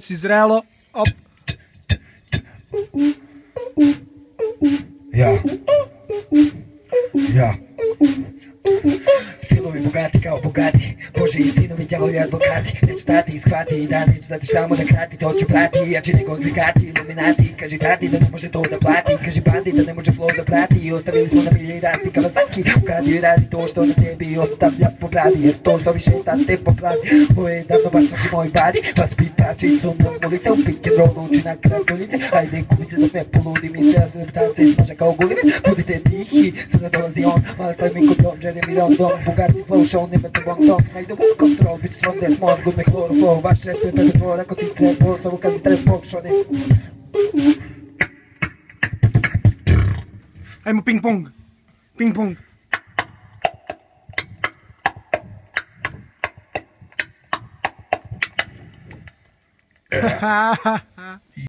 si zrelo. Op. Ja. Stilovi bogati kao bogati, Bože i sinovi, djavoli advokati. Neću stati i shvati da neću dati štamo da krati. To ću prati, jači nego agregati, iluminati. Kaži tati da ne može to da plati, kaži bandi da ne može flow da prati. Ostavili smo na milje i rasti Kawasaki, ukadio i radi to što na tebi ostavlja po bradi. Jer to što više ta te popravi, ovo je davno baš svaki moj badi. Vaspitači su nam ulice, u pick and roll uči na kratuljice. Ajde kupi se dok ne poludi mi se, ja sam reputance smaža kao guline. Budite tihi, sada dolazi on, mala stavi mi kod Don, Jeremy Rondon. Bugatti flow show, nemate bon ton. Najde u control, biti svon dead mod, good me chloroform. Vaš rap je pepe tvor, ako ti strepo, samo kad si strep pokšone. Ajmo ping pong. Ping pong. Hahaha.